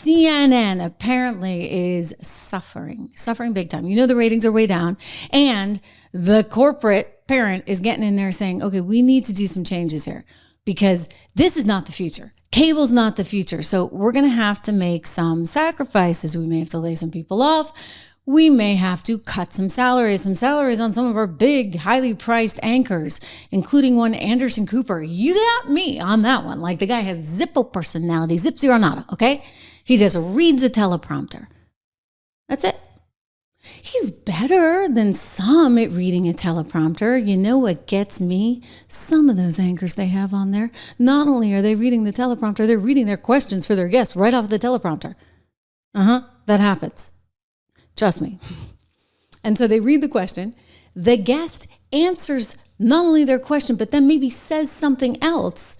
CNN apparently is suffering big time. The ratings are way down, and the corporate parent is getting in there saying, okay, we need to do some changes here because this is not the future. Cable's not the future. So we're going to have to make some sacrifices. We may have to lay some people off. We may have to cut some salaries on some of our big, highly priced anchors, including one Anderson Cooper. You got me on that one. Like, the guy has Zippo personality, zip zero nada, okay? He just reads a teleprompter. That's it. He's better than some at reading a teleprompter. You know what gets me? Some of those anchors they have on there, not only are they reading the teleprompter, they're reading their questions for their guests right off the teleprompter. That happens. Trust me. And so they read the question. The guest answers not only their question, but then maybe says something else.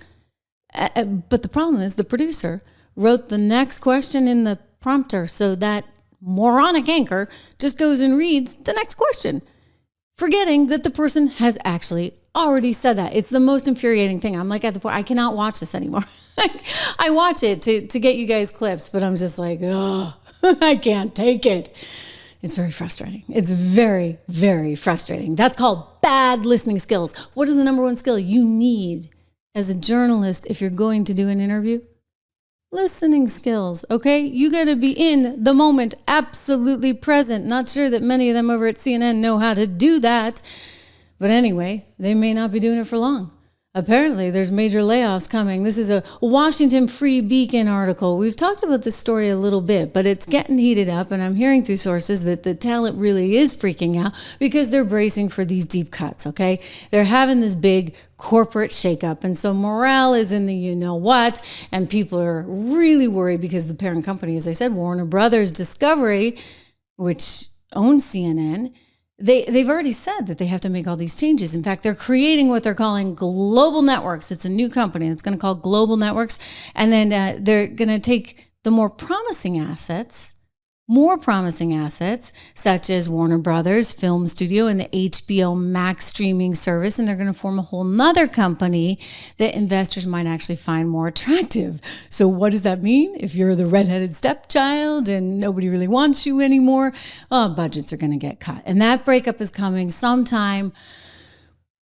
But the problem is the producer wrote the next question in the prompter, so that moronic anchor just goes and reads the next question, forgetting that the person has actually already said that. It's the most infuriating thing. I'm like at the point, I cannot watch this anymore. I watch it to get you guys clips, but I'm just like, oh, I can't take it. It's very frustrating. It's very, very frustrating. That's called bad listening skills. What is the number one skill you need as a journalist if you're going to do an interview? Listening skills, okay? You got to be in the moment, absolutely present. Not sure that many of them over at CNN know how to do that. But anyway, they may not be doing it for long. Apparently, there's major layoffs coming. This is a Washington Free Beacon article. We've talked about this story a little bit, but it's getting heated up, and I'm hearing through sources that the talent really is freaking out because they're bracing for these deep cuts, okay? They're having this big corporate shakeup, and so morale is in the you-know-what, and people are really worried because the parent company, as I said, Warner Brothers Discovery, which owns CNN, They've already said that they have to make all these changes. In fact, they're creating what they're calling global networks. It's a new company. It's going to call Global Networks. And then they're going to take the more promising assets, such as Warner Brothers Film Studio and the HBO Max streaming service, and they're going to form a whole nother company that investors might actually find more attractive. So what does that mean? If you're the redheaded stepchild and nobody really wants you anymore, budgets are going to get cut. And that breakup is coming sometime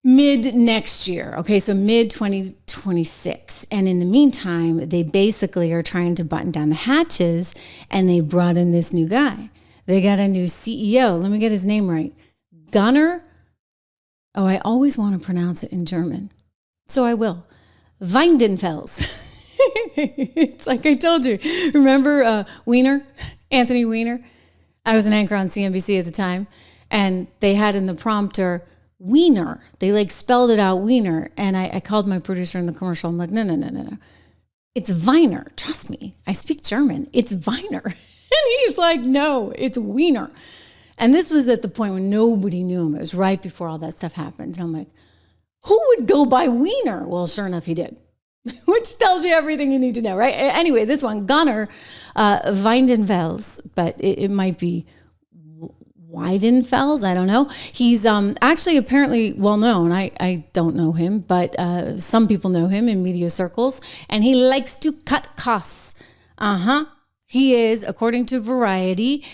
mid next year. Okay, so mid 2026. And in the meantime, they basically are trying to button down the hatches, and they brought in this new guy. They got a new CEO. Let me get his name right. Gunnar. Oh, I always want to pronounce it in German, so I will. Weidenfels. It's like I told you. Remember Weiner? Anthony Weiner? I was an anchor on CNBC at the time, and they had in the prompter Wiener. They spelled it out Wiener. And I called my producer in the commercial. I'm like, no. It's Weiner. Trust me. I speak German. It's Weiner. And he's like, no, it's Wiener. And this was at the point when nobody knew him. It was right before all that stuff happened. And I'm like, who would go by Wiener? Well, sure enough, he did. Which tells you everything you need to know, right? Anyway, this one, Gunnar Weidenfels, but it might be Weidenfels, I don't know. He's actually apparently well known. I don't know him, but some people know him in media circles, and he likes to cut costs. He is, according to Variety,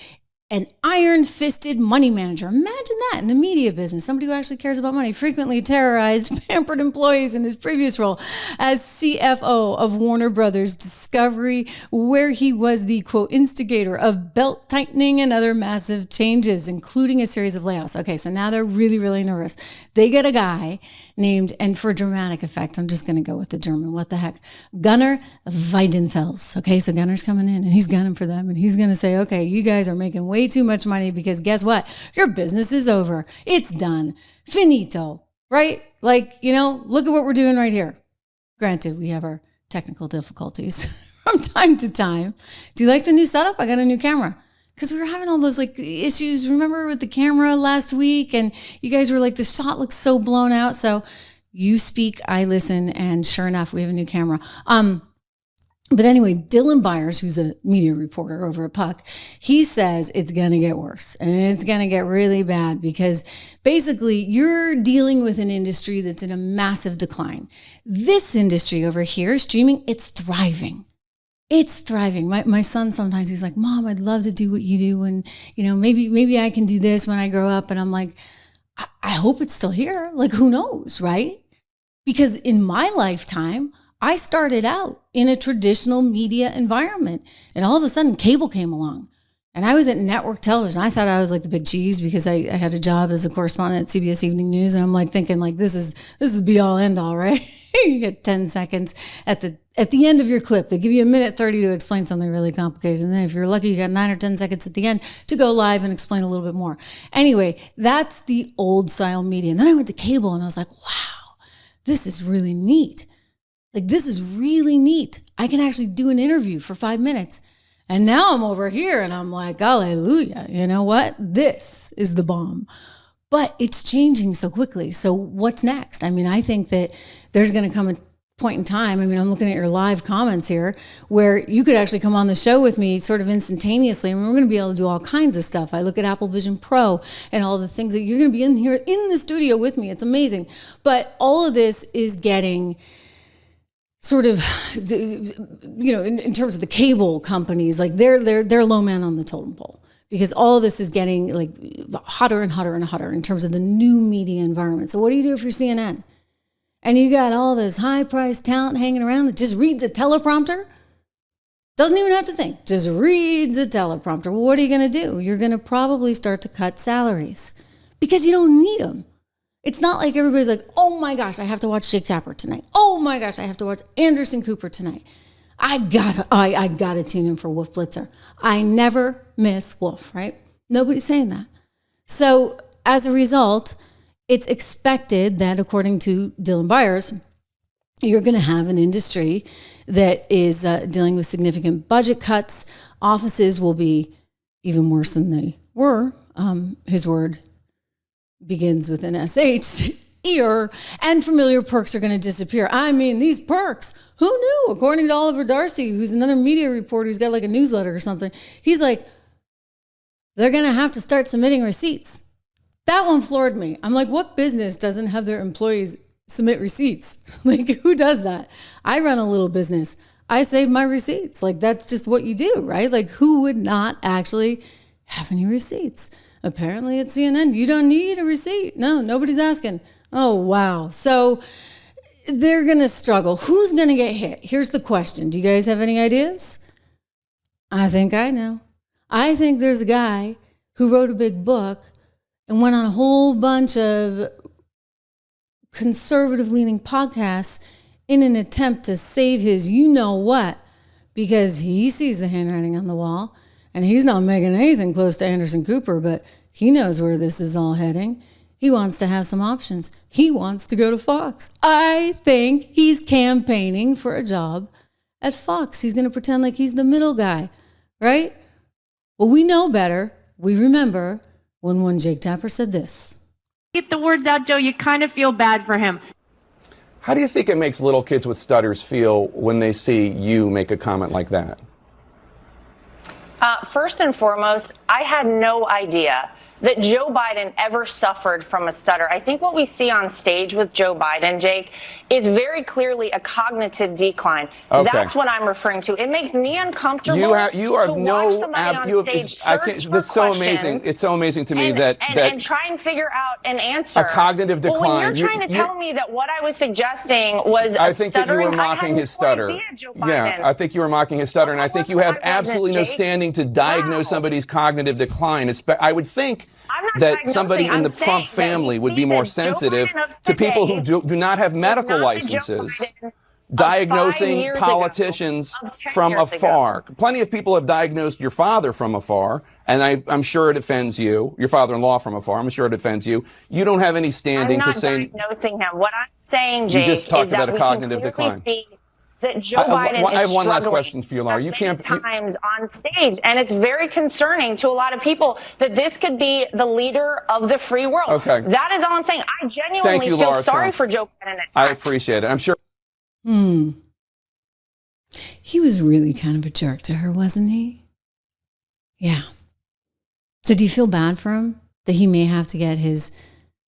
an iron-fisted money manager. Imagine that in the media business. Somebody who actually cares about money frequently terrorized pampered employees in his previous role as CFO of Warner Brothers Discovery, where he was the, quote, instigator of belt tightening and other massive changes, including a series of layoffs. Okay, so now they're really, really nervous. They get a guy named, and for dramatic effect, I'm just going to go with the German, what the heck, Gunnar Weidenfels. Okay, so Gunnar's coming in, and he's gunning for them, and he's going to say, okay, you guys are making way too much money because guess what? Your business is over. It's done. Finito, right? Look at what we're doing right here. Granted, we have our technical difficulties from time to time. Do you like the new setup? I got a new camera. Because we were having all those issues, remember, with the camera last week, and you guys were like, the shot looks so blown out. So you speak, I listen, and sure enough, we have a new camera. But anyway, Dylan Byers, who's a media reporter over at Puck, he says it's going to get worse, and it's going to get really bad because basically you're dealing with an industry that's in a massive decline. This industry over here, streaming, it's thriving. It's thriving. My son, sometimes he's like, Mom, I'd love to do what you do. And, maybe I can do this when I grow up. And I'm like, I hope it's still here. Like, who knows, right? Because in my lifetime, I started out in a traditional media environment, and all of a sudden cable came along, and I was at network television. I thought I was like the big cheese because I had a job as a correspondent at CBS Evening News. And I'm like thinking like, this is the be all end all, right? You get 10 seconds at the end of your clip. They give you 1:30 to explain something really complicated. And then if you're lucky, you got 9 or 10 seconds at the end to go live and explain a little bit more. Anyway, that's the old style media. And then I went to cable and I was like, wow, this is really neat. Like, this is really neat. I can actually do an interview for 5 minutes. And now I'm over here and I'm like, hallelujah. You know what? This is the bomb. But it's changing so quickly. So what's next? I mean, I think that there's going to come a point in time. I mean, I'm looking at your live comments here where you could actually come on the show with me sort of instantaneously. I mean, we're going to be able to do all kinds of stuff. I look at Apple Vision Pro and all the things that you're going to be in here in the studio with me. It's amazing. But all of this is getting sort of, in terms of the cable companies, like they're low man on the totem pole, because all of this is getting like hotter and hotter and hotter in terms of the new media environment. So what do you do if you're CNN and you got all this high priced talent hanging around that just reads a teleprompter? Doesn't even have to think, just reads a teleprompter. Well, what are you going to do? You're going to probably start to cut salaries because you don't need them. It's not like everybody's like, oh my gosh, I have to watch Jake Tapper tonight. Oh my gosh, I have to watch Anderson Cooper tonight. I gotta tune in for Wolf Blitzer. I never miss Wolf, right? Nobody's saying that. So as a result, it's expected that, according to Dylan Byers, you're going to have an industry that is dealing with significant budget cuts. Offices will be even worse than they were. His word begins with an SH, ear, and familiar perks are going to disappear. I mean, these perks, who knew? According to Oliver Darcy, who's another media reporter who's got like a newsletter or something, he's like, they're going to have to start submitting receipts. That one floored me. I'm like, what business doesn't have their employees submit receipts? Like, who does that? I run a little business. I save my receipts. Like, that's just what you do, right? Like, who would not actually have any receipts? Apparently at CNN, you don't need a receipt. No, nobody's asking. Oh, wow. So they're going to struggle. Who's going to get hit? Here's the question. Do you guys have any ideas? I think I know. I think there's a guy who wrote a big book and went on a whole bunch of conservative-leaning podcasts in an attempt to save his you-know-what, because he sees the handwriting on the wall. And he's not making anything close to Anderson Cooper, but he knows where this is all heading. He wants to have some options. He wants to go to Fox. I think he's campaigning for a job at Fox. He's going to pretend like he's the middle guy, right? Well, we know better. We remember when one Jake Tapper said this. Get the words out, Joe. You kind of feel bad for him. How do you think it makes little kids with stutters feel when they see you make a comment like that? First and foremost, I had no idea that Joe Biden ever suffered from a stutter. I think what we see on stage with Joe Biden, Jake, is very clearly a cognitive decline. Okay. That's what I'm referring to. It makes me uncomfortable you are to watch somebody on stage search for that's so amazing. questions It's so amazing to me and try and figure out an answer. A cognitive decline. Well, when you're trying to tell me that what I was suggesting was I think that you were mocking his stutter. Yeah, I think you were mocking his stutter, and I think you have absolutely no standing to diagnose somebody's cognitive decline. I would think that somebody in the Trump family would be more sensitive to people who do not have medical licenses diagnosing politicians from afar. Plenty of people have diagnosed your father from afar, and I'm sure it offends you. Your father-in-law from afar. I'm sure it offends you. You don't have any standing to say. I'm not diagnosing him. What I'm saying, Jake, you just talked is about that a cognitive decline. That Joe Biden I have one last struggling question for you, Laura. You can't times on stage, and it's very concerning to a lot of people that this could be the leader of the free world. Okay, that is all I'm saying. I genuinely feel Laura sorry Trump. for Joe Biden. I appreciate it. I'm sure. He was really kind of a jerk to her, wasn't he? Yeah. So do you feel bad for him that he may have to get his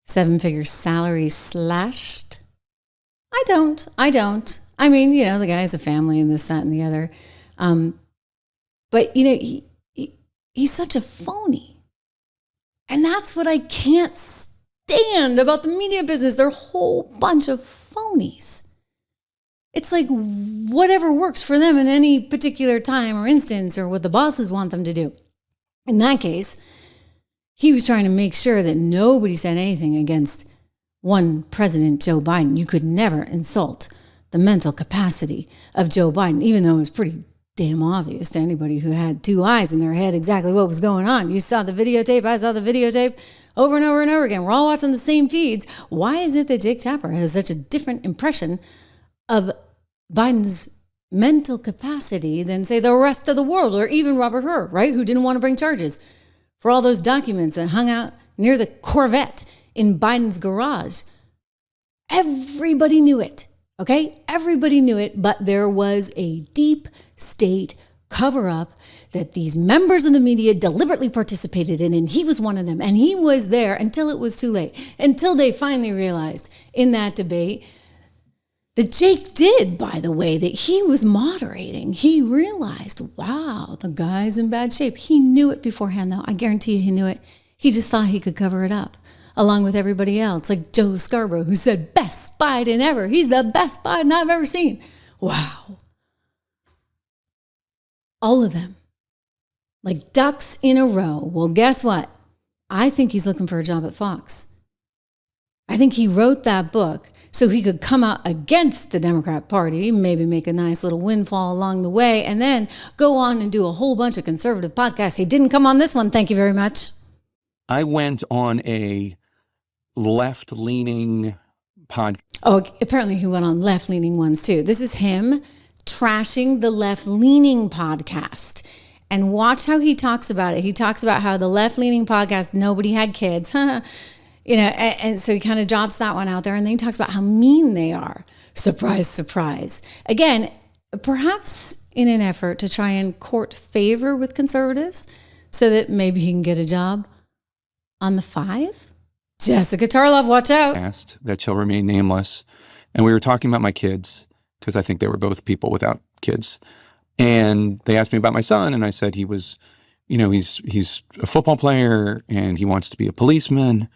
7-figure salary slashed? I don't. I mean, the guy has a family and this, that, and the other. But, he's such a phony. And that's what I can't stand about the media business. They're a whole bunch of phonies. It's like whatever works for them in any particular time or instance, or what the bosses want them to do. In that case, he was trying to make sure that nobody said anything against one President Joe Biden. You could never insult the mental capacity of Joe Biden, even though it was pretty damn obvious to anybody who had two eyes in their head exactly what was going on. You saw the videotape, I saw the videotape over and over and over again. We're all watching the same feeds. Why is it that Jake Tapper has such a different impression of Biden's mental capacity than, say, the rest of the world, or even Robert Hur, right, who didn't want to bring charges for all those documents that hung out near the Corvette in Biden's garage? Everybody knew it. Okay, everybody knew it, but there was a deep state cover-up that these members of the media deliberately participated in, and he was one of them. And he was there until it was too late, until they finally realized in that debate that Jake did, by the way, that he was moderating. He realized, wow, the guy's in bad shape. He knew it beforehand, though. I guarantee you he knew it. He just thought he could cover it up, along with everybody else, like Joe Scarborough, who said, best Biden ever. He's the best Biden I've ever seen. Wow. All of them, like ducks in a row. Well, guess what? I think he's looking for a job at Fox. I think he wrote that book so he could come out against the Democrat Party, maybe make a nice little windfall along the way, and then go on and do a whole bunch of conservative podcasts. He didn't come on this one. Thank you very much. I went on a left-leaning podcast. Oh, apparently he went on left-leaning ones too. This is him trashing the left-leaning podcast. And watch how he talks about it. He talks about how the left-leaning podcast, nobody had kids. And so he kind of drops that one out there. And then he talks about how mean they are. Surprise, surprise. Again, perhaps in an effort to try and court favor with conservatives so that maybe he can get a job on the 5. Jessica Tarlov, watch out. Asked that shall remain nameless. And we were talking about my kids because I think they were both people without kids. And they asked me about my son, and I said he was, he's a football player and he wants to be a policeman.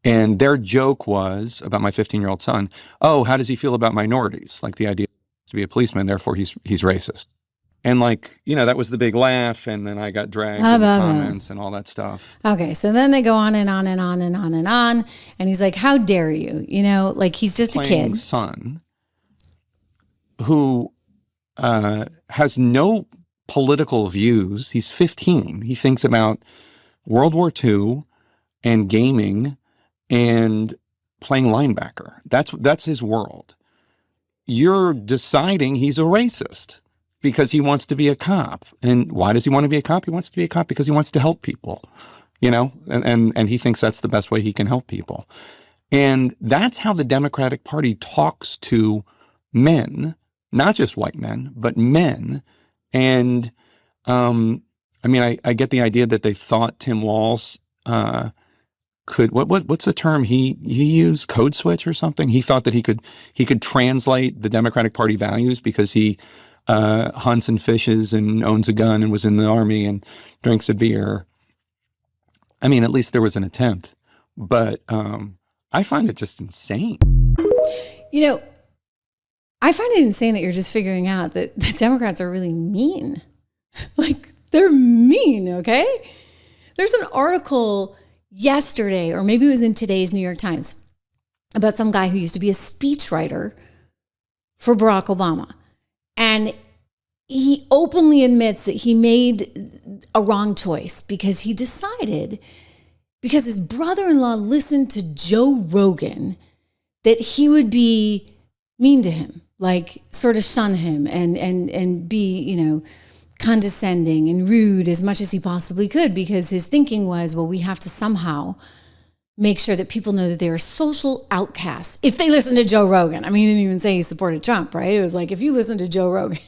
And their joke was about my 15-year-old son, oh, how does he feel about minorities? Like the idea to be a policeman, therefore he's racist. And that was the big laugh, and then I got dragged in the comments and all that stuff. Okay, so then they go on and on and on and on and on. And he's like, how dare you? He's just a kid. Son who has no political views. He's 15. He thinks about World War II and gaming and playing linebacker. That's his world. You're deciding he's a racist because he wants to be a cop. And why does he want to be a cop? He wants to be a cop because he wants to help people, and he thinks that's the best way he can help people. And that's how the Democratic Party talks to men, not just white men, but men. And I get the idea that they thought Tim Walz could, what's the term he used? Code switch or something? He thought that he could translate the Democratic Party values because he hunts and fishes and owns a gun and was in the army and drinks a beer. At least there was an attempt, but I find it just insane. I find it insane that you're just figuring out that the Democrats are really mean. They're mean, okay? There's an article yesterday, or maybe it was in today's New York Times, about some guy who used to be a speechwriter for Barack Obama. And he openly admits that he made a wrong choice because he decided, because his brother-in-law listened to Joe Rogan, that he would be mean to him, sort of shun him and be, condescending and rude as much as he possibly could, because his thinking was, well, we have to somehow make sure that people know that they are social outcasts if they listen to Joe Rogan. He didn't even say he supported Trump, right? It was like, if you listen to Joe Rogan,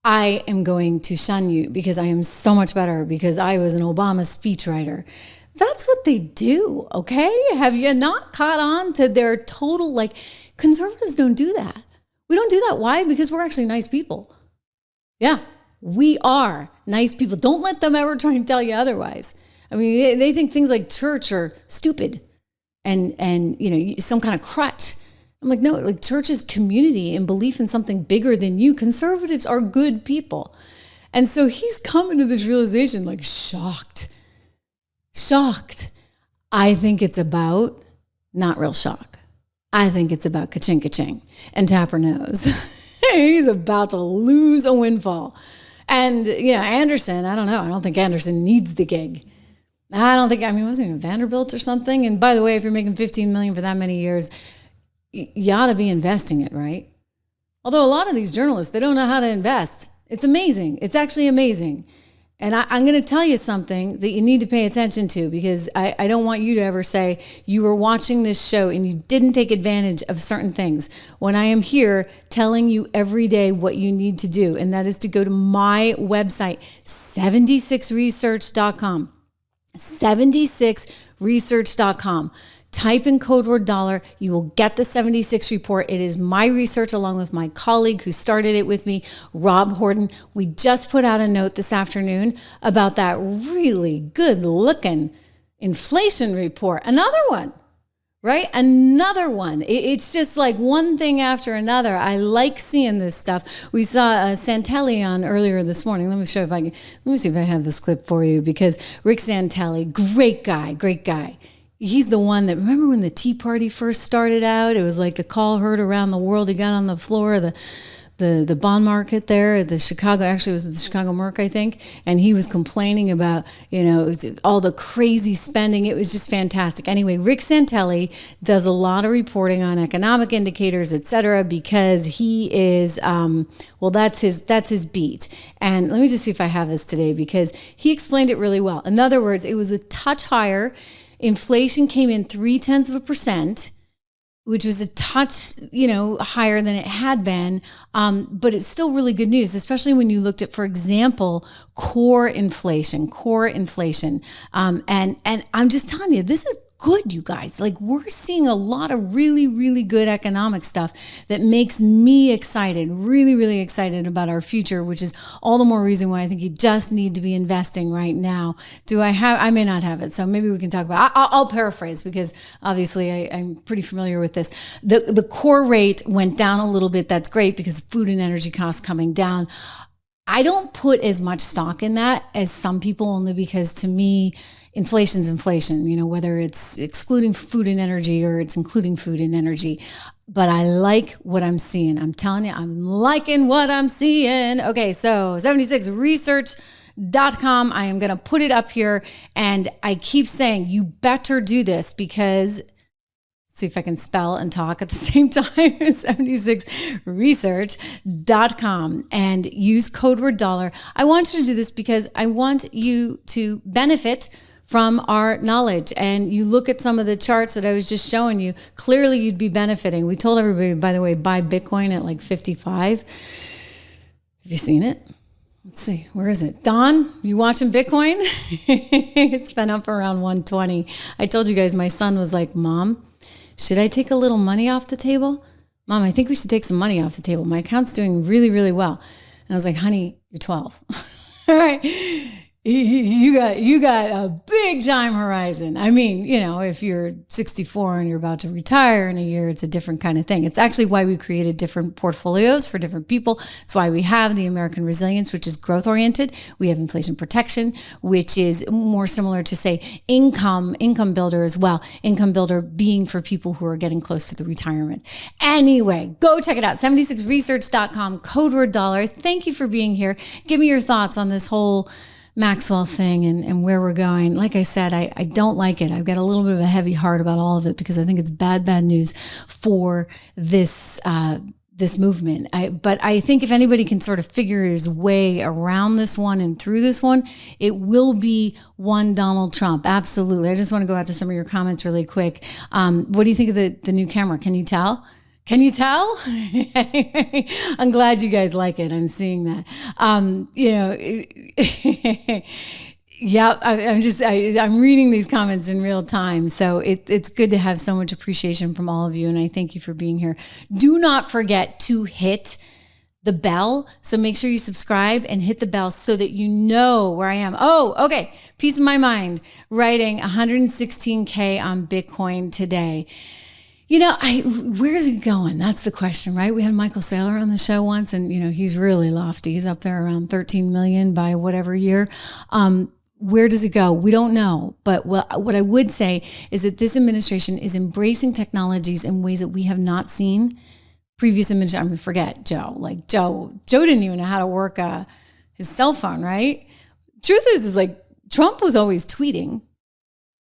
I am going to shun you because I am so much better because I was an Obama speechwriter. That's what they do, okay? Have you not caught on to their total, conservatives don't do that. We don't do that. Why? Because we're actually nice people. Yeah, we are nice people. Don't let them ever try and tell you otherwise. I mean, they think things like church are stupid and some kind of crutch. I'm like, no, like church is community and belief in something bigger than you. Conservatives are good people. And so he's coming to this realization, like shocked. I think it's about not real shock. I think it's about ka-ching, ka-ching and tap her nose. He's about to lose a windfall. And, Anderson, I don't know. I don't think Anderson needs the gig. Wasn't he in Vanderbilt or something? And by the way, if you're making $15 million for that many years, you ought to be investing it, right? Although a lot of these journalists, they don't know how to invest. It's amazing. It's actually amazing. And I'm going to tell you something that you need to pay attention to, because I don't want you to ever say you were watching this show and you didn't take advantage of certain things, when I am here telling you every day what you need to do. And that is to go to my website, 76research.com, 76research.com. Type in code word $. You will get the 76 report. It is my research along with my colleague who started it with me, Rob Horton. We just put out a note this afternoon about that really good looking inflation report. Another one, right? Another one. It's just like one thing after another. I like seeing this stuff. We saw Santelli on earlier this morning. Let me see if I have this clip for you, because Rick Santelli, great guy. He's the one that, remember when the Tea Party first started out? It was like the call heard around the world. He got on the floor of the bond market there at the Chicago, actually it was the Chicago Merc, I think. And he was complaining about, all the crazy spending. It was just fantastic. Anyway, Rick Santelli does a lot of reporting on economic indicators, et cetera, because he is, that's his beat. And let me just see if I have this today, because he explained it really well. In other words, it was a touch higher. Inflation came in 0.3%, which was a touch, higher than it had been. But it's still really good news, especially when you looked at, for example, core inflation. And I'm just telling you, this is good, you guys. Like, we're seeing a lot of really, really good economic stuff that makes me excited, really, really excited about our future, which is all the more reason why I think you just need to be investing right now. I may not have it, so maybe we can talk about, I'll paraphrase, because obviously I'm pretty familiar with this. The core rate went down a little bit. That's great, because food and energy costs coming down. I don't put as much stock in that as some people, only because to me, inflation's inflation, whether it's excluding food and energy or it's including food and energy. But I like what I'm seeing. I'm telling you, I'm liking what I'm seeing. Okay, so 76research.com. I am going to put it up here. And I keep saying, you better do this, because see if I can spell and talk at the same time. 76research.com, and use code word $. I want you to do this because I want you to benefit from our knowledge. And you look at some of the charts that I was just showing you, clearly you'd be benefiting. We told everybody, by the way, buy Bitcoin at like 55. Have you seen it? Let's see, where is it? Don, you watching Bitcoin? It's been up around 120. I told you guys, my son was like, Mom, should I take a little money off the table? Mom, I think we should take some money off the table. My account's doing really, really well. And I was like, honey, you're 12. All right. You got a big time horizon. I mean, if you're 64 and you're about to retire in a year, it's a different kind of thing. It's actually why we created different portfolios for different people. It's why we have the American Resilience, which is growth oriented. We have inflation protection, which is more similar to, say, income builder as well. Income builder being for people who are getting close to the retirement. Anyway, go check it out. 76research.com, code word $. Thank you for being here. Give me your thoughts on this whole Maxwell thing and where we're going. Like I said, I don't like it. I've got a little bit of a heavy heart about all of it, because I think it's bad news for this movement. But I think if anybody can sort of figure his way around this one and through this one, it will be one Donald Trump. Absolutely. I just want to go out to some of your comments really quick. What do you think of the new camera? Can you tell? Can you tell? I'm glad you guys like it. I'm seeing that. Yeah, I'm reading these comments in real time. So it's good to have so much appreciation from all of you. And I thank you for being here. Do not forget to hit the bell. So make sure you subscribe and hit the bell so that you know where I am. Oh, okay. Peace of my mind. Writing 116K on Bitcoin today. You know, where's it going? That's the question, right? We had Michael Saylor on the show once, and you know, he's really lofty. He's up there around 13 million by whatever year. Where does it go? We don't know. But what I would say is that this administration is embracing technologies in ways that we have not seen previous administration. I mean, forget Joe. Like Joe didn't even know how to work his cell phone, right? Truth is like Trump was always tweeting.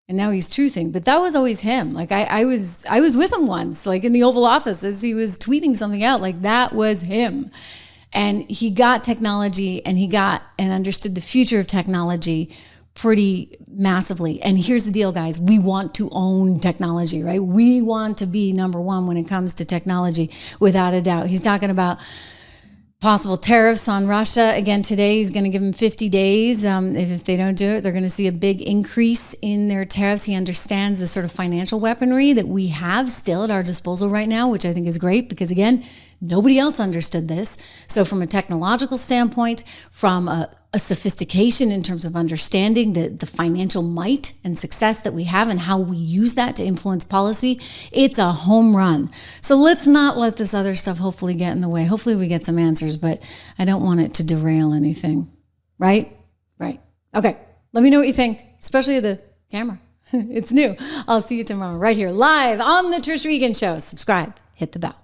And now he's truthing, but that was always him. Like I was with him once, like in the Oval Office as he was tweeting something out, like that was him. And he got technology and understood the future of technology pretty massively. And here's the deal, guys. We want to own technology, right? We want to be number one when it comes to technology, without a doubt. He's talking about possible tariffs on Russia. Again, today he's going to give them 50 days. If they don't do it, they're going to see a big increase in their tariffs. He understands the sort of financial weaponry that we have still at our disposal right now, which I think is great because, again, nobody else understood this. So from a technological standpoint, from a sophistication in terms of understanding the financial might and success that we have and how we use that to influence policy, it's a home run. So let's not let this other stuff hopefully get in the way. Hopefully we get some answers, but I don't want it to derail anything. Right? Right. Okay. Let me know what you think, especially the camera. It's new. I'll see you tomorrow right here live on the Trish Regan Show. Subscribe, hit the bell.